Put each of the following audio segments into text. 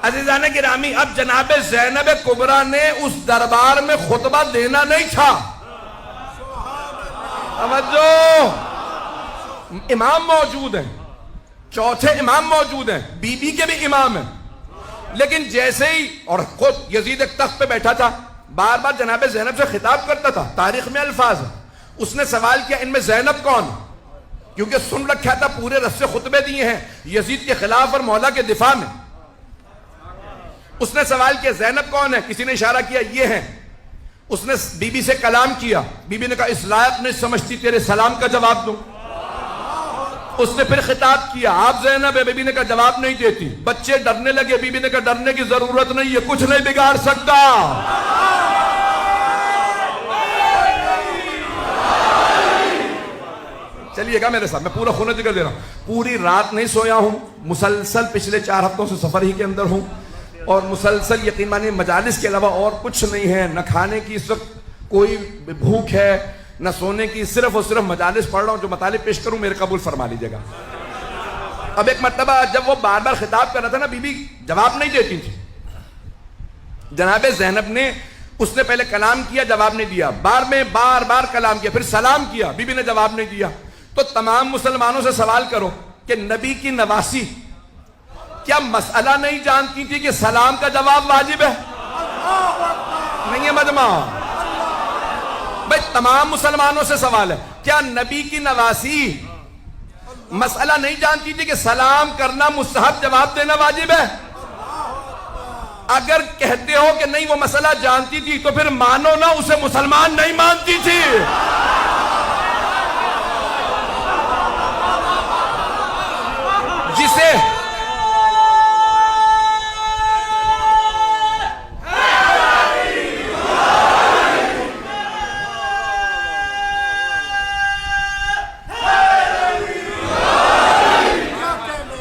अज़ीज़ान गिरामी, अब जनाब ज़ैनब कुबरा ने उस दरबार में खुतबा देना नहीं था। समझो, इमाम मौजूद है, चौथे इमाम मौजूद हैं, बीबी के भी इमाम हैं, लेकिन जैसे ही, और खुद यजीद एक तख्त पे बैठा था, बार बार जनाब ज़ैनब से खिताब करता था, तारीख में अल्फाज है। उसने सवाल किया, इनमें ज़ैनब कौन? क्योंकि सुन रखा था, पूरे रस्से खुतबे दिए हैं यजीद के खिलाफ और मौला के दिफा में। उसने सवाल किया, ज़ैनब कौन है? किसी ने इशारा किया, ये है। उसने बीबी से कलाम किया, बीबी ने कहा, इस लायक नहीं समझती तेरे सलाम का जवाब दूं। उसने फिर खिताब किया, आप ज़ैनब है? बीबी ने कहा, जवाब नहीं देती। बच्चे डरने लगे, बीबी ने कहा, डरने की जरूरत नहीं है, कुछ नहीं बिगाड़ सकता। चलिएगा मेरे साथ, मैं पूरा खून जिक्र दे रहा हूं। पूरी रात नहीं सोया हूं, मुसलसल पिछले 4 हफ्तों से सफर ही के अंदर हूं, और मुसलसल यकीन मानिए मजालिस के अलावा और कुछ नहीं है। न खाने की इस वक्त कोई भूख है, न सोने की, सिर्फ और सिर्फ मजालिस पढ़ रहा हूं। जो मतालिब पेश करूं मेरे कबूल फरमा लीजिएगा। अब एक मरतबा जब वो बार बार खिताब कर रहा था ना, बीबी जवाब नहीं देती थी। जनाब ज़ैनब ने, उसने पहले कलाम किया, जवाब नहीं दिया, बार बार कलाम किया, फिर सलाम किया, बीबी ने जवाब नहीं दिया। तो तमाम मुसलमानों से सवाल करो कि नबी की नवासी क्या मसला नहीं जानती थी कि सलाम का जवाब वाजिब है? नहीं है मजमा भाई, तमाम मुसलमानों से सवाल है, क्या नबी की नवासी मसला नहीं जानती थी कि सलाम करना मुस्तहब, जवाब देना वाजिब है? अगर कहते हो कि नहीं वो मसला जानती थी, तो फिर मानो ना उसे मुसलमान नहीं मानती थी। जिसे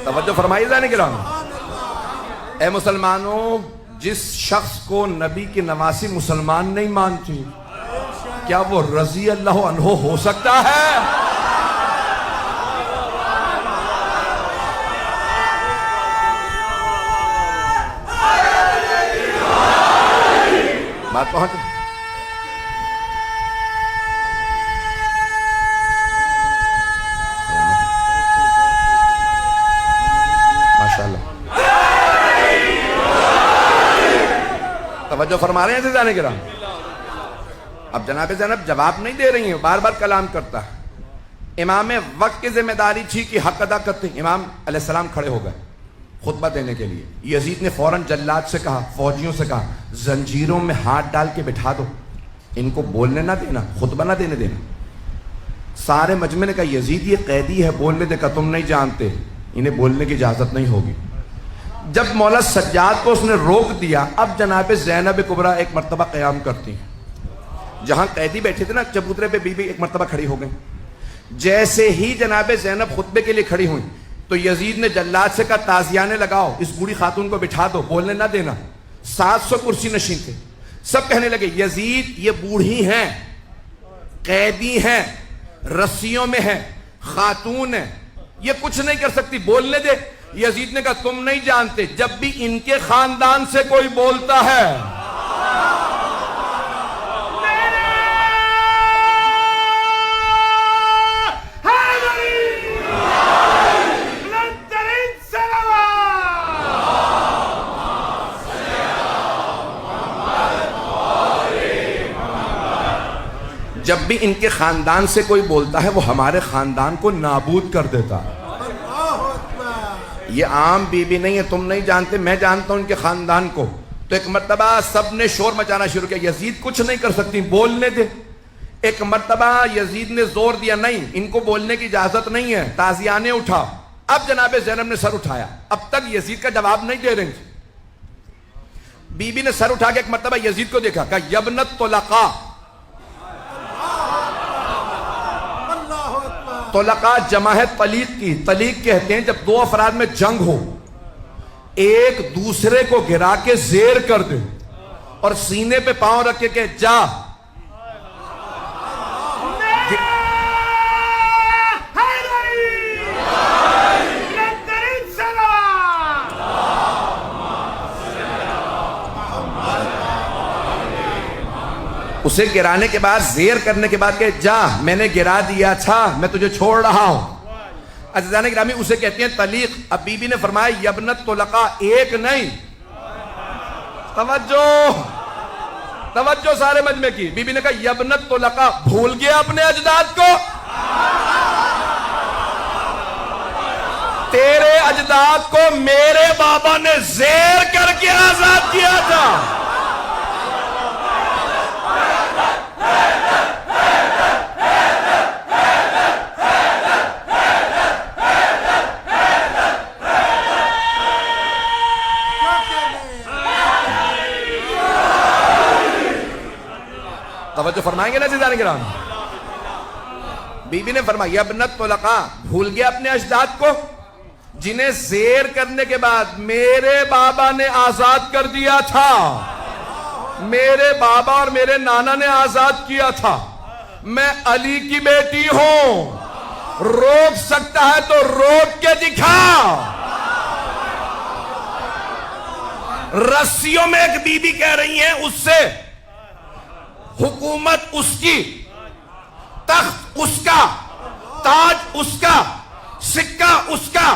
तवज्जो फरमाइए जाने के रहा, ए मुसलमानों, जिस शख्स को नबी की नवासी मुसलमान नहीं मानती, क्या वो रजी अल्लाह अन्हो हो सकता है? बात पहुंच, माशाअल्लाह, तवज्जो फरमा रहे हैं जाने के रहा। अब जनाब ज़ैनब जवाब नहीं दे रही है, बार बार कलाम करता है। इमाम वक्त की जिम्मेदारी थी कि हक अदा करते। इमाम अलैहिस्सलाम खड़े हो गए खुतबा देने के लिए। यजीद ने फौरन जल्लाद से कहा, फौजियों से कहा, जंजीरों में हाथ डाल के बिठा दो, इनको बोलने ना देना, खुतबा ना देने देना। सारे मजमे ने कहा, यजीद ये कैदी है, बोलने दे। कहा, तुम नहीं जानते, इन्हें बोलने की इजाजत नहीं होगी। जब मौला सज्जाद को उसने रोक दिया, अब जनाब ज़ैनब कुबरा एक मरतबा क़याम करती हैं। जहां कैदी बैठे थे ना चबूतरे पे, बीबी एक मरतबा खड़ी हो गई। जैसे ही जनाब ज़ैनब खुतबे के लिए खड़ी हुई, तो यजीद ने जल्लाद से कहा, ताजियाने लगाओ, इस बूढ़ी खातून को बिठा दो, बोलने ना देना। 700 कुर्सी नशीन थे। सब कहने लगे, यजीद ये बूढ़ी हैं, कैदी हैं, रस्सियों में है, खातून है, ये कुछ नहीं कर सकती, बोलने दे। यजीद ने कहा, तुम नहीं जानते, जब भी इनके खानदान से कोई बोलता है, जब भी इनके खानदान से कोई बोलता है, वो हमारे खानदान को नाबूद कर देता है। ये आम बीबी नहीं है, तुम नहीं जानते, मैं जानता हूं इनके खानदान को। तो एक मर्तबा सब ने शोर मचाना शुरू किया, यजीद कुछ नहीं कर सकती, बोलने दे। एक मर्तबा यजीद ने जोर दिया, नहीं इनको बोलने की इजाजत नहीं है, ताजियाने उठाओ। अब जनाब ज़ैनब ने सर उठाया, अब तक यजीद का जवाब नहीं दे रही थी। बीबी ने सर उठा के एक मर्तबा यजीद को देखा, कहा, यबनत तुलका। तुलका जमा है तलीक की। तलीक कहते हैं जब दो अफराद में जंग हो, एक दूसरे को गिरा के जेर कर दे और सीने पे पांव रख के जा। उसे गिराने के बाद, जेर करने के बाद कहे जा मैंने गिरा दिया था, मैं तुझे छोड़ रहा हूं। अज़ीज़ान गिरामी, उसे कहते हैं तलीक। अब बीबी ने फरमाया यबनत तुलका, एक नहीं, तवज्जो तवज्जो सारे मजमे की। बीबी ने कहा यबनत तुलका, भूल गया अपने अजदाद को? तेरे अजदाद को मेरे बाबा ने जेर करके आजाद किया था। तवज्जो फरमाएंगे ना अज़ीज़ान किराम? बीबी ने फरमाया यबनत तुलका, भूल गया अपने अजदाद को जिन्हें जेर करने के बाद मेरे बाबा ने आजाद कर दिया था। मेरे बाबा और मेरे नाना ने आजाद किया था। मैं अली की बेटी हूं, रोक सकता है तो रोक के दिखा। रस्सियों में एक बीबी कह रही है उससे, हुकूमत उसकी, तख्त उसका, ताज उसका, सिक्का उसका,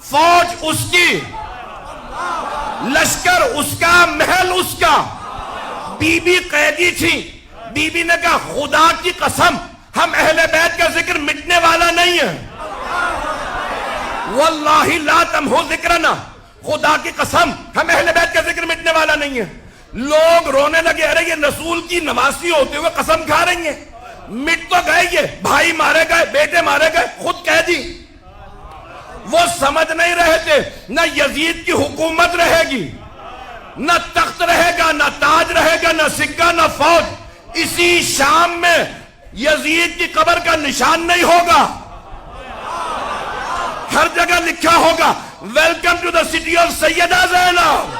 फौज उसकी, लश्कर उसका, महल उसका। बीबी कैदी थी। बीबी ने कहा खुदा की कसम हम अहले बैत का जिक्र मिटने वाला नहीं है, वल्लाहि ला तमहु जिक्रना, खुदा की कसम हम अहले बैत का जिक्र मिटने वाला नहीं है। लोग रोने लगे, अरे ये रसूल की नवासी होते हुए कसम खा रही है। मिट तो गए, ये भाई मारे गए, बेटे मारे गए, खुद कैदी। वो समझ नहीं रहे थे न यजीद की हुकूमत रहेगी, न तख्त रहेगा, न ताज रहेगा, न सिक्का, न फौज। इसी शाम में यजीद की कब्र का निशान नहीं होगा। हर जगह लिखा होगा welcome to the city of Sayyida Zainab.